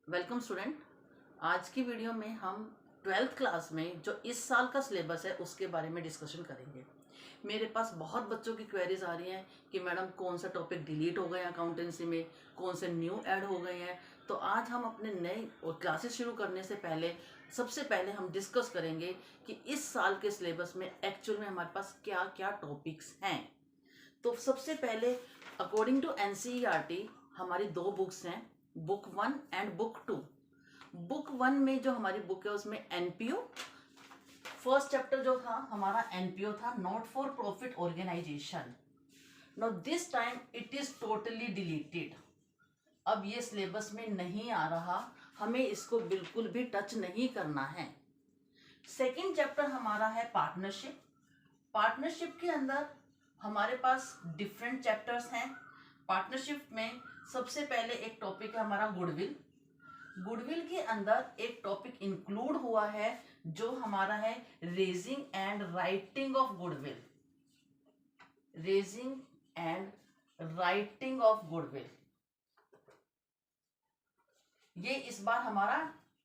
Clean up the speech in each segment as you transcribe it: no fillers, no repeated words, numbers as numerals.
Welcome student. आज की video में हम ट्वेल्थ क्लास में जो इस साल का सिलेबस है उसके बारे में डिस्कशन करेंगे। मेरे पास बहुत बच्चों की क्वेरीज आ रही हैं कि मैडम कौन सा टॉपिक डिलीट हो गए हैं अकाउंटेंसी में, कौन से न्यू ऐड हो गए हैं। तो आज हम अपने नए क्लासेस शुरू करने से पहले सबसे पहले हम डिस्कस करेंगे कि इस साल के सिलेबस में एक्चुअल में हमारे पास क्या क्या टॉपिक्स हैं। तो सबसे पहले अकॉर्डिंग टू एनसीईआरटी हमारी दो बुक्स हैं, बुक 1 एंड बुक 2। बुक 1 में जो हमारी बुक है उसमें एनपीओ फर्स्ट चैप्टर जो था हमारा एनपीओ था, not for profit organisation. No this time it is totally deleted. अब ये सिलेबस में नहीं आ रहा, हमें इसको बिल्कुल भी टच नहीं करना है। सेकेंड चैप्टर हमारा है पार्टनरशिप। पार्टनरशिप के अंदर हमारे पास डिफरेंट चैप्टर्स हैं। पार्टनरशिप में सबसे पहले एक टॉपिक है हमारा गुडविल। गुडविल के अंदर एक टॉपिक इंक्लूड हुआ है जो हमारा है raising and writing off goodwill. Raising and writing off goodwill ये इस बार हमारा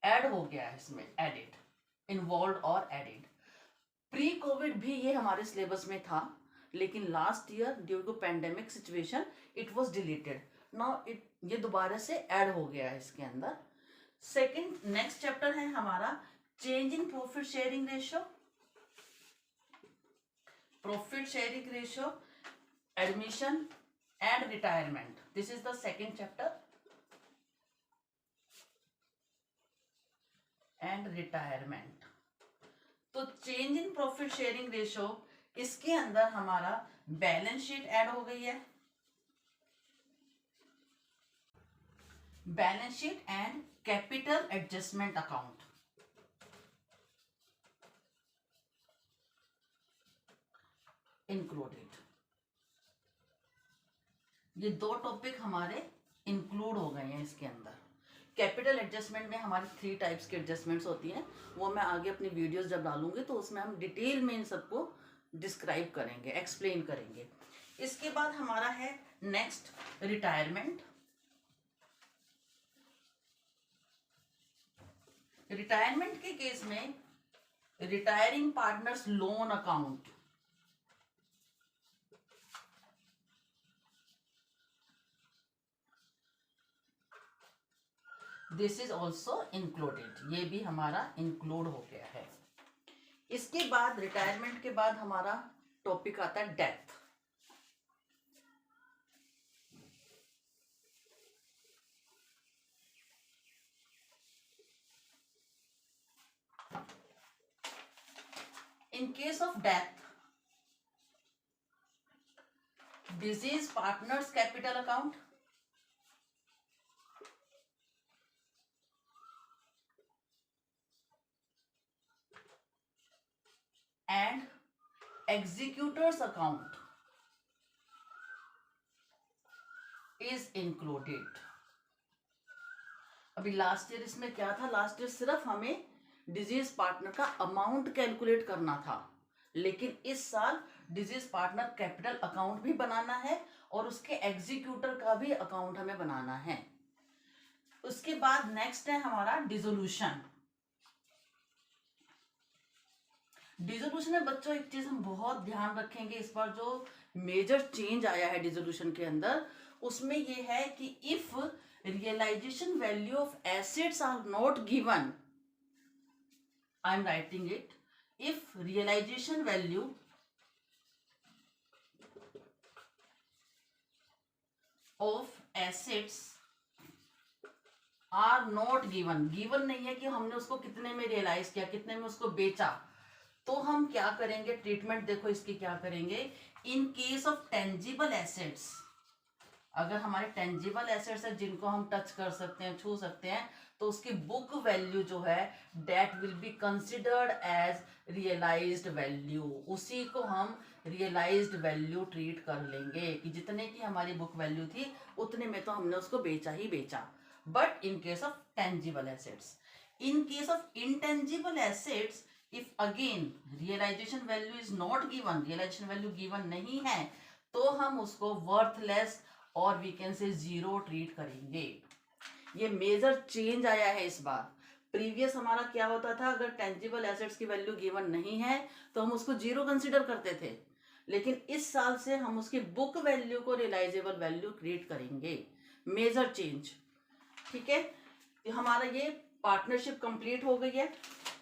ऐड हो गया है, इसमें एडिड, इन्वॉल्व और एडिड। प्री कोविड भी ये हमारे सिलेबस में था, लेकिन last year due to pandemic situation it was deleted. Now ये दोबारा से ऐड हो गया है इसके अंदर। सेकंड नेक्स्ट चैप्टर है हमारा change in profit sharing ratio. Profit sharing ratio, admission and retirement, this is the second chapter. And retirement, तो change in profit sharing ratio इसके अंदर हमारा बैलेंस शीट ऐड हो गई है। Balance sheet and capital adjustment account, included. ये दो topic हमारे इंक्लूड हो गए हैं इसके अंदर। कैपिटल एडजस्टमेंट में हमारी 3 टाइप्स की एडजस्टमेंट्स होती हैं, वो मैं आगे अपनी वीडियोस जब डालूंगी तो उसमें हम डिटेल में इन सबको डिस्क्राइब करेंगे, एक्सप्लेन करेंगे। इसके बाद हमारा है नेक्स्ट रिटायरमेंट। रिटायरमेंट के केस में retiring partners loan account, this is also included, ये भी हमारा इंक्लूड हो गया है। इसके बाद रिटायरमेंट के बाद हमारा टॉपिक आता है death. In case of death, deceased partner's capital account, and executor's account is included। अभी लास्ट ईयर इसमें क्या था, लास्ट ईयर सिर्फ हमें डिजीज पार्टनर का अमाउंट कैलकुलेट करना था, लेकिन इस साल डिजीज पार्टनर कैपिटल अकाउंट भी बनाना है और उसके एग्जीक्यूटर का भी अकाउंट हमें बनाना है। उसके बाद नेक्स्ट है हमारा डिसोल्यूशन। डिसोल्यूशन में बच्चों एक चीज हम बहुत ध्यान रखेंगे, इस बार जो मेजर चेंज आया है डिसोल्यूशन के अंदर उसमें ये है कि if realisation value of assets are not given, I am writing it, if realisation value of assets are not given, given नहीं है कि हमने उसको कितने में रियलाइज किया, कितने में उसको बेचा, तो हम क्या करेंगे, ट्रीटमेंट देखो इसकी क्या करेंगे। इन केस ऑफ टेंजिबल एसेट्स, अगर हमारे टेंजिबल एसेट्स है जिनको हम टच कर सकते हैं, छू सकते हैं, तो उसकी बुक वैल्यू जो है that will be considered as realised value, उसी को हम रियलाइज्ड वैल्यू ट्रीट कर लेंगे कि जितने की हमारी बुक वैल्यू थी उतने में तो हमने उसको बेचा ही बेचा। But in case of tangible assets, in case of intangible assets, if again realisation value is not given, realisation value given नहीं है, तो हम उसको वर्थलेस और we can say zero treat करेंगे। ये मेजर चेंज आया है इस बार। प्रीवियस हमारा क्या होता था, अगर टेंजिबल एसेट्स की वैल्यू गिवन नहीं है तो हम उसको जीरो कंसिडर करते थे, लेकिन इस साल से हम उसकी बुक वैल्यू को रियलाइजेबल वैल्यू क्रिएट करेंगे। Major change. ठीक है, तो हमारा ये पार्टनरशिप कंप्लीट हो गई है।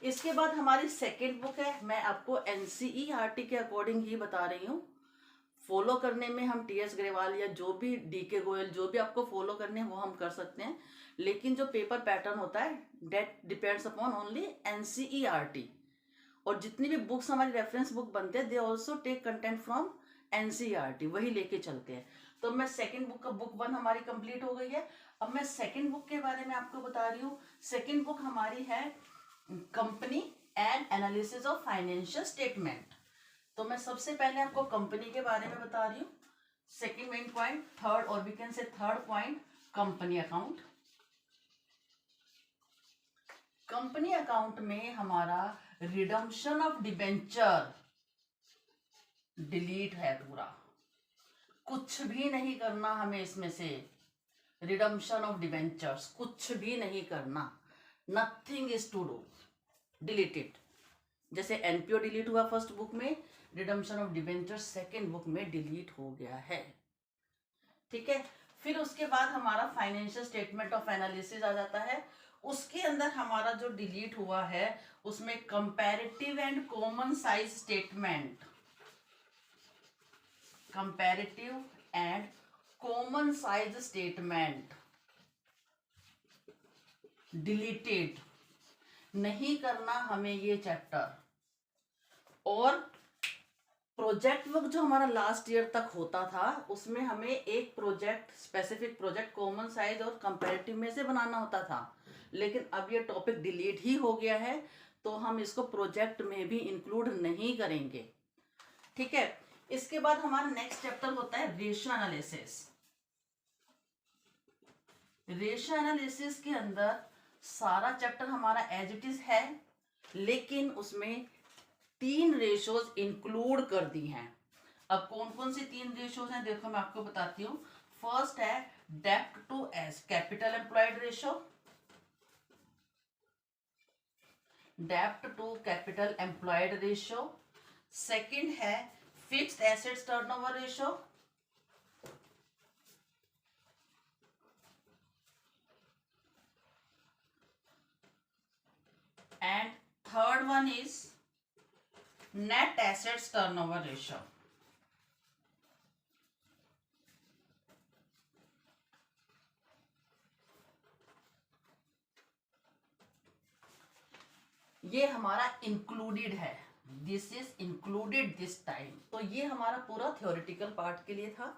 इसके बाद हमारी सेकेंड बुक है, मैं आपको एनसीईआरटी के अकॉर्डिंग ही बता रही हूँ। फॉलो करने में हम टीएस ग्रेवाल या जो भी डीके गोयल जो भी आपको फॉलो करने हैं वो हम कर सकते हैं, लेकिन जो पेपर पैटर्न होता है that depends upon only NCERT. और जितनी भी बुक्स हमारी रेफरेंस बुक बनते हैं they also take content from NCERT, वही लेके चलते हैं। तो मैं सेकंड बुक का बुक 1 हमारी कंप्लीट हो गई है। अब मैं सेकंड बुक के बारे में आपको बता रही हूँ। सेकंड बुक हमारी है company and analysis of financial statement. तो मैं सबसे पहले आपको कंपनी के बारे में बता रही हूँ। सेकंड मेन पॉइंट, थर्ड और we can say third point, company account. Company account में हमारा रिडम्पशन ऑफ डिबेंचर डिलीट है पूरा, कुछ भी नहीं करना हमें इसमें से। रिडम्पशन ऑफ डिबेंचर्स कुछ भी नहीं करना, nothing is to do, deleted. जैसे एनपीओ डिलीट हुआ फर्स्ट बुक में, redemption of debentures second book में डिलीट हो गया है। ठीक है, फिर उसके बाद हमारा फाइनेंशियल स्टेटमेंट ऑफ एनालिसिस आ जाता है। उसके अंदर हमारा जो डिलीट हुआ है उसमें comparative and common size statement, comparative and common size statement deleted, नहीं करना हमें ये चैप्टर। और प्रोजेक्ट वर्क जो हमारा लास्ट ईयर तक होता था उसमें हमें एक project, specific project common size और कंपैरेटिव में से बनाना होता था, लेकिन अब ये टॉपिक डिलीट ही हो गया है तो हम इसको प्रोजेक्ट में भी इंक्लूड नहीं करेंगे। ठीक है, इसके बाद हमारा नेक्स्ट चैप्टर होता है रेशियो एनालिसिस। रेशियो एनालिसिस के अंदर सारा चैप्टर हमारा एज इट इज है, लेकिन उसमें 3 रेशोज इंक्लूड कर दी हैं। अब कौन कौन सी 3 रेशोज हैं देखो मैं आपको बताती हूँ। फर्स्ट है डेप्ट to S capital employed ratio, dept to capital employed ratio. Second है fixed assets turnover ratio, and third one is net assets turnover ratio. ये हमारा इंक्लूडेड है, this is included this time. तो ये हमारा पूरा थ्योरेटिकल पार्ट के लिए था।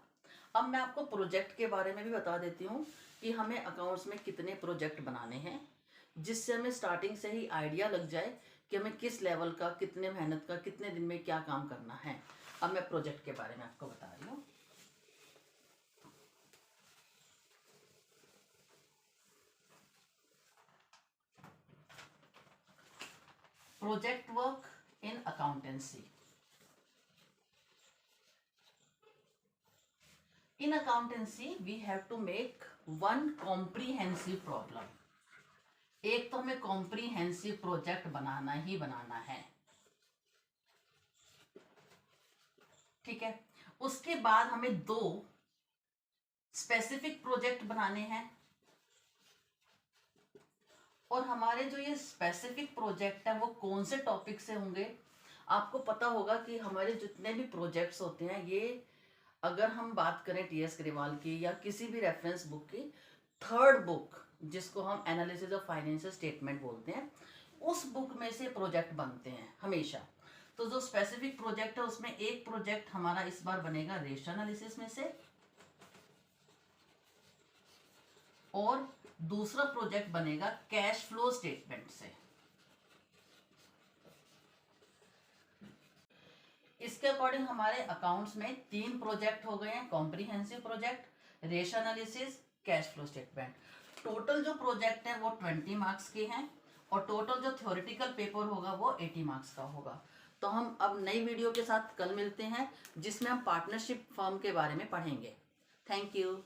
अब मैं आपको प्रोजेक्ट के बारे में भी बता देती हूँ कि हमें अकाउंट्स में कितने प्रोजेक्ट बनाने हैं, जिससे हमें स्टार्टिंग से ही आइडिया लग जाए कि हमें किस लेवल का, कितने मेहनत का, कितने दिन में क्या काम करना है। अब मैं प्रोजेक्ट के बारे में आपको बता रही हूँ। Project work in accountancy. In accountancy we have to make one comprehensive problem। एक तो हमें comprehensive प्रोजेक्ट बनाना ही बनाना है। ठीक है, उसके बाद हमें 2 स्पेसिफिक प्रोजेक्ट बनाने हैं। और हमारे जो ये स्पेसिफिक प्रोजेक्ट है वो कौन से टॉपिक से होंगे, आपको पता होगा कि हमारे जितने भी प्रोजेक्ट्स होते हैं ये, अगर हम बात करें टीएस ग्रेवाल की या किसी भी रेफरेंस बुक की, थर्ड बुक जिसको हम एनालिसिस ऑफ फाइनेंशियल स्टेटमेंट बोलते हैं, उस बुक में से प्रोजेक्ट बनते हैं हमेशा। तो जो स्पेसिफिक प्रोजेक्ट है उसमें एक प्रोजेक्ट हमारा इस बार बनेगा रेशियो एनालिसिस में से, और दूसरा प्रोजेक्ट बनेगा कैश फ्लो स्टेटमेंट से। इसके अकॉर्डिंग हमारे अकाउंट्स में 3 प्रोजेक्ट हो गए हैं, comprehensive project, ratio analysis, cash flow statement. Total जो प्रोजेक्ट है वो 20 मार्क्स के हैं, और टोटल जो थ्योरेटिकल पेपर होगा वो 80 मार्क्स का होगा। तो हम अब नई वीडियो के साथ कल मिलते हैं जिसमें हम पार्टनरशिप फर्म के बारे में पढ़ेंगे। Thank you.